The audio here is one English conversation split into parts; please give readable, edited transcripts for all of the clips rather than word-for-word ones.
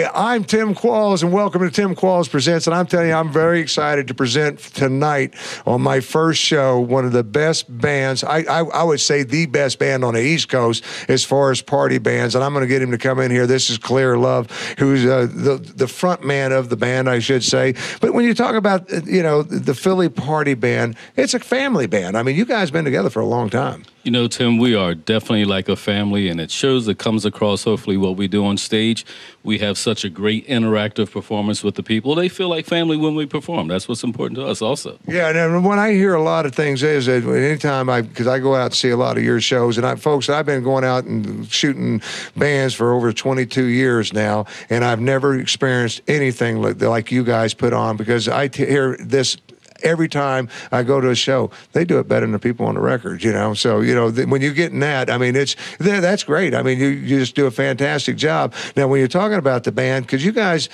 Hey, I'm Tim Qualls, and welcome to Tim Qualls Presents. And I'm telling you, I'm very excited to present tonight on my first show one of the best bands. I would say the best band on the East Coast as far as party bands. And I'm going to get him to come in here. This is Clear Love, who's the front man of the band, I should say. But when you talk about, the Philly Party Band, it's a family band. I mean, you guys been together for a long time. You know, Tim, we are definitely like a family, and it shows, it comes across, hopefully, what we do on stage. We have such a great interactive performance with the people. They feel like family when we perform. That's what's important to us also. Yeah, and when I hear a lot of things is that anytime because I go out and see a lot of your shows, and folks, I've been going out and shooting bands for over 22 years now, and I've never experienced anything like you guys put on, because I hear this every time I go to a show. They do it better than the people on the records, So, when you get in that, I mean, that's great. I mean, you just do a fantastic job. Now, when you're talking about the band, because you guys,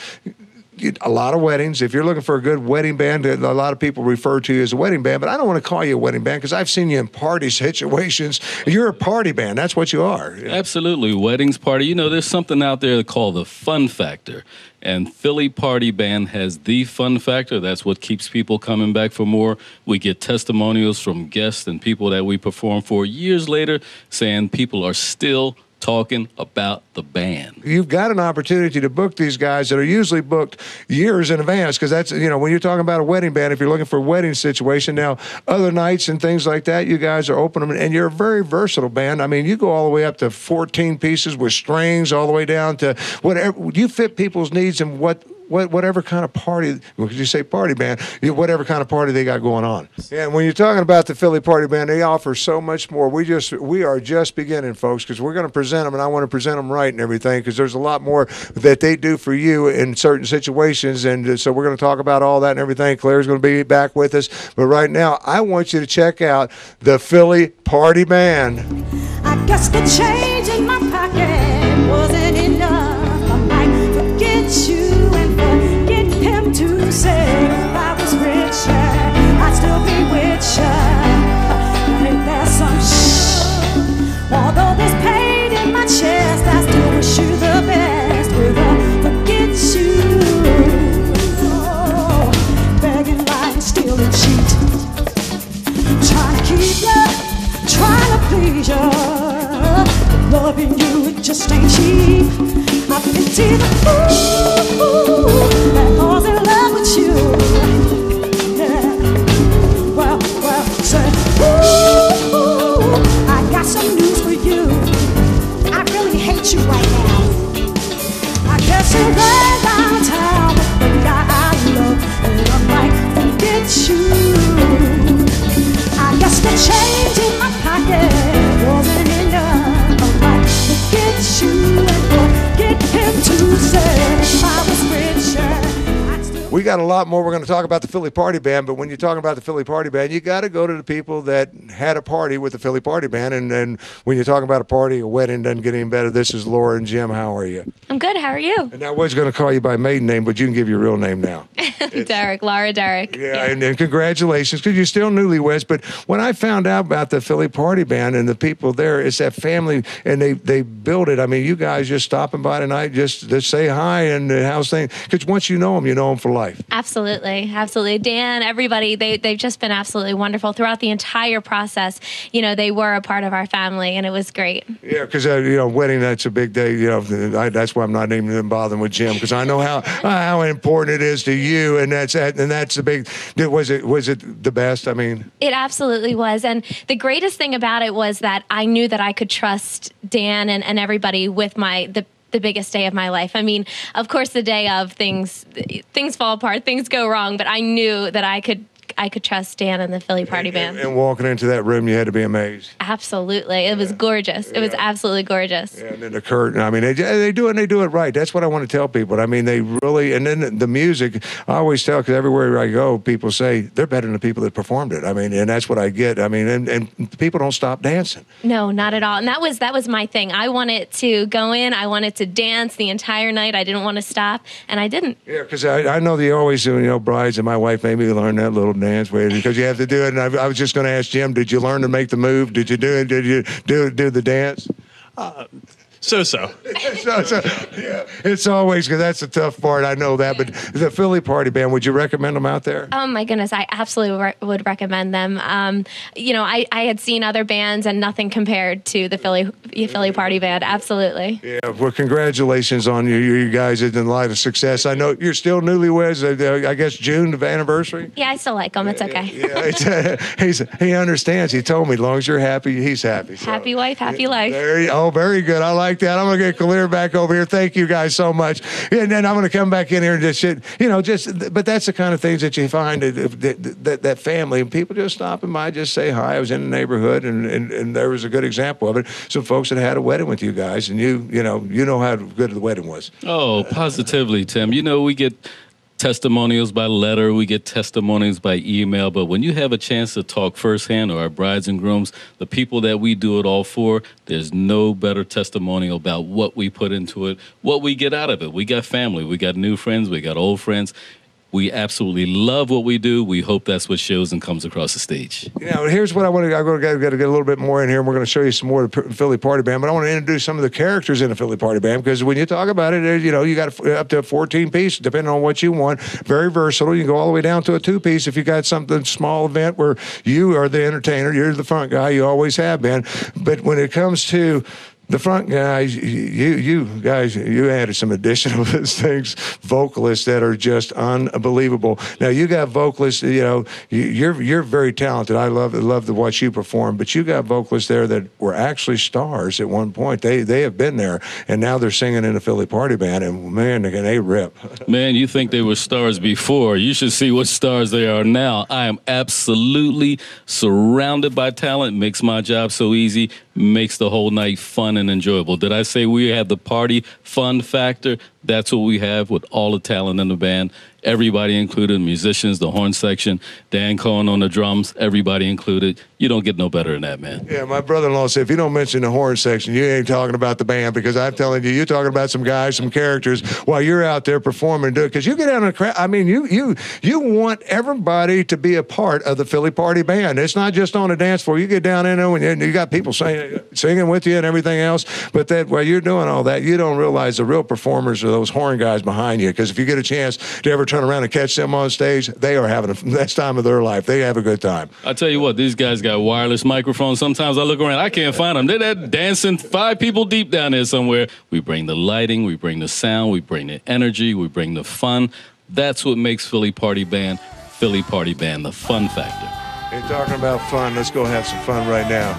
a lot of weddings. If you're looking for a good wedding band, a lot of people refer to you as a wedding band, but I don't want to call you a wedding band because I've seen you in party situations. You're a party band. That's what you are. Absolutely. Weddings, party. There's something out there called the fun factor. And Philly Party Band has the fun factor. That's what keeps people coming back for more. We get testimonials from guests and people that we perform for years later saying people are still talking about the band. You've got an opportunity to book these guys that are usually booked years in advance, because that's, when you're talking about a wedding band, if you're looking for a wedding situation, now other nights and things like that, you guys are open them, and you're a very versatile band. I mean, you go all the way up to 14 pieces with strings, all the way down to whatever. You fit people's needs and whatever kind of party, because you say party band, whatever kind of party they got going on. And when you're talking about the Philly Party Band, they offer so much more. We are just beginning, folks, because we're going to present them, and I want to present them right and everything, because there's a lot more that they do for you in certain situations, and so we're going to talk about all that and everything. Claire's going to be back with us, but right now, I want you to check out the Philly Party Band. I guess the change in my pocket wasn't enough. I might forget you and forget him to say if I was richer, I'd still be with you. Ain't there some although there's pain in my chest, I still wish you the best. Will I forget you? Oh, begging, lying, stealing, cheat, trying to keep you, trying to please you. Loving you, it just ain't cheap. I pity the fool that falls in love with you. Yeah. Well, say, ooh, I got some news for you. I really hate you right now. I guess you're right downtown with the guy I love, and I might forget you. I guess the change in my pocket wasn't enough. I might forget you and forget him to say if I was richer. We got a lot more. We're going to talk about the Philly Party Band, but when you're talking about the Philly Party Band, you got to go to the people that had a party with the Philly Party Band, and when you're talking about a party, a wedding doesn't get any better. This is Laura and Jim. How are you? I'm good. How are you? And I was going to call you by maiden name, but you can give your real name now. Derek, Laura Derek. Yeah, and congratulations, because you're still newlyweds. But when I found out about the Philly Party Band and the people there, it's that family, and they build it. I mean, you guys just stopping by tonight, just say hi and how's things. Because once you know them for life. Absolutely. Absolutely. Dan, everybody, they've just been absolutely wonderful throughout the entire process. They were a part of our family, and it was great. Yeah, because, wedding, that's a big day. That's why I'm not even bothering with Jim, because I know how important it is to you, and that's the big. Was it the best? I mean, it absolutely was, and the greatest thing about it was that I knew that I could trust Dan and everybody with the biggest day of my life. I mean, of course, the day of things fall apart, things go wrong, but I knew that I could trust Dan and the Philly Party Band. And walking into that room, you had to be amazed. Absolutely. It was gorgeous. It was absolutely gorgeous. Yeah, and then the curtain. I mean, they do it, and they do it right. That's what I want to tell people. I mean, they really, and then the music, I always tell, because everywhere I go, people say, they're better than the people that performed it. I mean, and that's what I get. I mean, and people don't stop dancing. No, not at all. And that was my thing. I wanted to go in, I wanted to dance the entire night. I didn't want to stop, and I didn't. Yeah, because I know they always do, brides, and my wife made me learn that little dance with, because you have to do it. And I was just going to ask Jim, did you learn to make the move? Did you do it? Did you do the dance? So-so. Yeah, it's always, because that's the tough part. I know that. But the Philly Party Band, would you recommend them out there? Oh my goodness, I absolutely would recommend them. I had seen other bands and nothing compared to the Philly Party Band. Absolutely. Yeah, well, congratulations on you guys in light of success. I know you're still newlyweds. I guess June, the anniversary. Yeah, I still like them. It's okay. Yeah, he understands. He told me, as long as you're happy, he's happy. So. Happy wife, happy life. Very good. I like that. I'm gonna get Kalir back over here. Thank you guys so much. And then I'm gonna come back in here and but that's the kind of things that you find that family and people just stopping by, just say hi. I was in the neighborhood and there was a good example of it. Some folks that had a wedding with you guys, and you know how good the wedding was. Oh, positively, Tim. We get testimonials by letter, we get testimonials by email, but when you have a chance to talk firsthand, or our brides and grooms, the people that we do it all for, there's no better testimonial about what we put into it, what we get out of it. We got family, we got new friends, we got old friends. We absolutely love what we do. We hope that's what shows and comes across the stage. Here's what I want to. I'm going to get a little bit more in here, and we're going to show you some more of the Philly Party Band. But I want to introduce some of the characters in the Philly Party Band, because when you talk about it, you got up to 14 piece, depending on what you want. Very versatile. You can go all the way down to a 2-piece if you got something small event where you are the entertainer, you're the front guy. You always have been. But when it comes to the front guys, you guys, you added some additional things, vocalists that are just unbelievable. Now you got vocalists, you're very talented. I love to watch you perform, but you got vocalists there that were actually stars at one point. They have been there, and now they're singing in the Philly Party Band, and man, they rip. Man, you think they were stars before? You should see what stars they are now. I am absolutely surrounded by talent. Makes my job so easy. Makes the whole night fun and enjoyable. Did I say we have the party fun factor? That's what we have with all the talent in the band. Everybody included, musicians, the horn section, Dan Cohen on the drums, everybody included. You don't get no better than that, man. Yeah, my brother-in-law said, if you don't mention the horn section, you ain't talking about the band, because I'm telling you, you're talking about some guys, some characters, while you're out there performing and doing it. Because you get out in a crowd, I mean, you want everybody to be a part of the Philly Party Band. It's not just on the dance floor. You get down in there and you got people singing with you and everything else, but that while you're doing all that, you don't realize the real performers are those horn guys behind you. Because if you get a chance to ever turn around and catch them on stage, they are having the best time of their life. They have a good time. I tell you what, these guys got wireless microphones. Sometimes I look around, I can't find them. They're that dancing 5 people deep down there somewhere. We bring the lighting, we bring the sound, we bring the energy, we bring the fun. That's what makes Philly Party Band, the fun factor. Hey, talking about fun, let's go have some fun right now.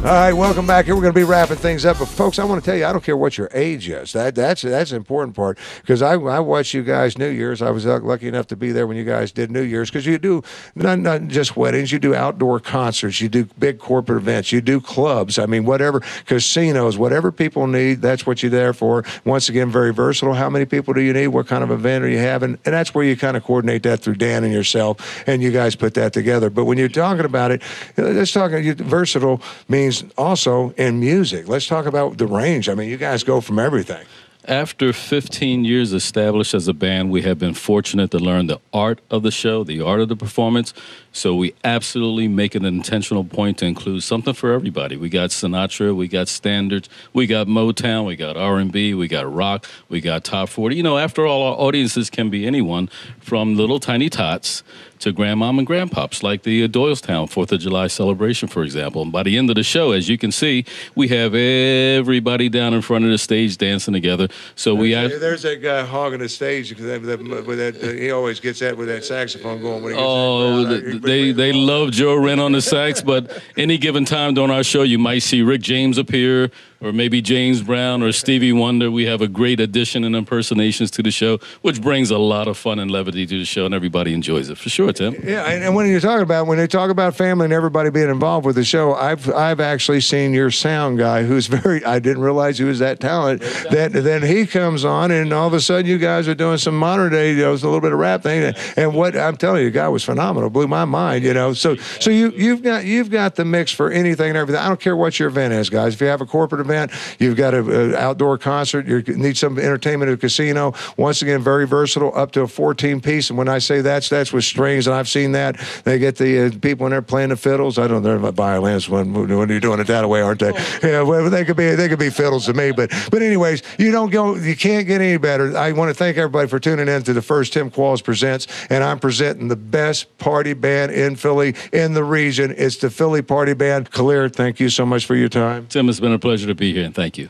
All right, welcome back here. We're going to be wrapping things up. But, folks, I want to tell you, I don't care what your age is. That's an important part, because I watched you guys New Year's. I was lucky enough to be there when you guys did New Year's, because you do not just weddings. You do outdoor concerts. You do big corporate events. You do clubs. I mean, whatever, casinos, whatever people need, that's what you're there for. Once again, very versatile. How many people do you need? What kind of event are you having? And that's where you kind of coordinate that through Dan and yourself, and you guys put that together. But when you're talking about it, let's talk, versatile means is also in music. Let's talk about the range. I mean, you guys go from everything. After 15 years established as a band, we have been fortunate to learn the art of the show, the art of the performance. So we absolutely make an intentional point to include something for everybody. We got Sinatra, we got standards, we got Motown, we got R&B, we got rock, we got top 40. You know, after all, our audiences can be anyone from little tiny tots to grandmom and grandpops, like the Doylestown 4th of July celebration, for example. And by the end of the show, as you can see, we have everybody down in front of the stage dancing together. So there's that guy hogging the stage with that, he always gets that with that saxophone going. When he gets they love Joe Wren on the sax, but any given time during our show, you might see Rick James appear, or maybe James Brown or Stevie Wonder. We have a great addition and impersonations to the show, which brings a lot of fun and levity to the show, and everybody enjoys it, for sure, Tim. Yeah, and when they talk about family and everybody being involved with the show, I've actually seen your sound guy, who's I didn't realize he was that talented. Then he comes on, and all of a sudden you guys are doing some modern day, a little bit of rap thing, and what I'm telling you, the guy was phenomenal, blew my mind, So you've got the mix for anything and everything. I don't care what your event is, guys. If you have a corporate event, you've got an outdoor concert, you need some entertainment at a casino. Once again, very versatile, up to a 14-piece. And when I say that's with strings, and I've seen that, they get the people in there playing the fiddles. I don't know about violins when you're doing it that way, aren't they? Yeah, well, they could be fiddles to me. But anyways, you can't get any better. I want to thank everybody for tuning in to the first Tim Qualls Presents, and I'm presenting the best party band in Philly, in the region. It's the Philly Party Band. Khalil, thank you so much for your time. Tim, it's been a pleasure to be here, and thank you.